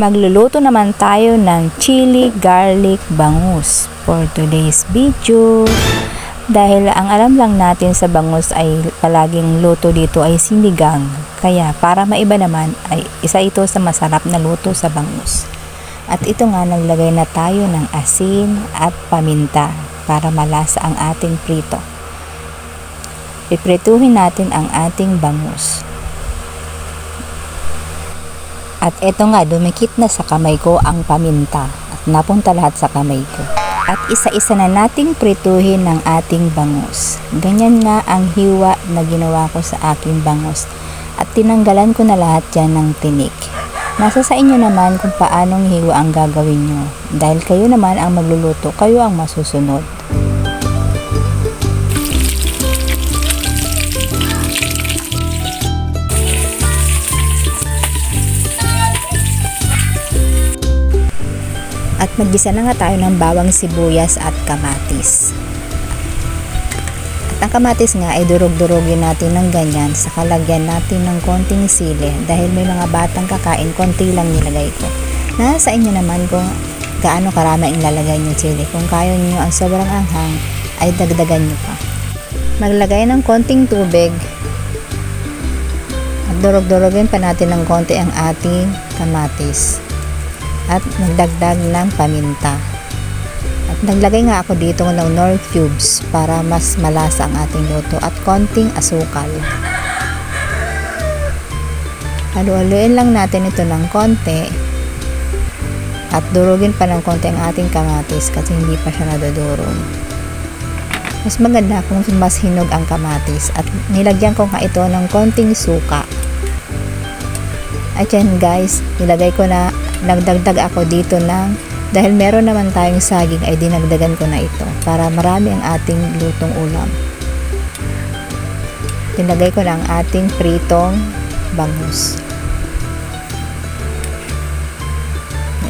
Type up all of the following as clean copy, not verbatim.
Magluluto naman tayo ng chili garlic bangus for today's video. Dahil ang alam lang natin sa bangus ay palaging luto dito ay sinigang. Kaya para maiba naman ay isa ito sa masarap na luto sa bangus. At ito nga, naglagay na tayo ng asin at paminta para malasa ang ating prito. Piprituhin natin ang ating bangus. At ito nga, dumikit na sa kamay ko ang paminta at napunta lahat sa kamay ko. At isa-isa na nating prituhin ng ating bangus. Ganyan nga ang hiwa na ginawa ko sa aking bangus. At tinanggalan ko na lahat yan ng tinik. Nasa sa inyo naman kung paanong hiwa ang gagawin nyo. Dahil kayo naman ang magluluto, kayo ang masusunod. At maggisa na nga tayo ng bawang sibuyas at kamatis. At ang kamatis nga ay durog-durogin natin ng ganyan, saka lagyan natin ng konting sili. Dahil may mga batang kakain, konti lang nilagay ko. Nasa inyo naman kung gaano karami ang lalagay nyo sili. Kung kaya nyo ang sobrang anghang, ay dagdagan nyo pa. Maglagay ng konting tubig. At durog-durogin pa natin ng konti ang ating kamatis. At magdagdag ng paminta. At naglagay nga ako dito ng nor cubes para mas malasa ang ating luto at konting asukal. Halu-haluin lang natin ito ng konti at durugin pa ng konti ang ating kamatis kasi hindi pa siya nadudurog. Mas maganda kung mas hinog ang kamatis at nilagyan ko nga ito ng konting suka. At yan guys, nilagay ko na, nagdagdag ako dito ng, dahil meron naman tayong saging ay dinagdagan ko na ito para marami ang ating lutong ulam. Tinagay ko na ang ating pritong bangus.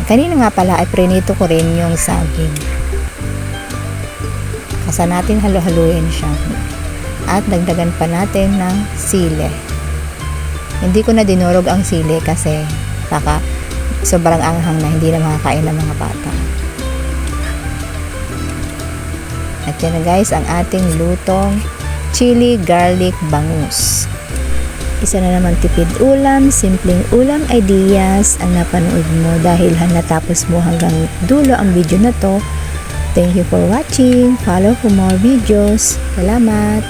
Kanina nga pala ay prinito ko rin yung saging. Kasa natin halu-haluin siya. At dagdagan pa natin ng sili. Hindi ko na dinurog ang sili kasi baka sobrang anghang na hindi na makakain ng mga bata. At yan na guys ang ating lutong chili garlic bangus. Isa na naman tipid ulam, simpleng ulam ideas ang napanood mo dahil natapos mo hanggang dulo ang video na to. Thank you for watching. Follow for more videos. Salamat!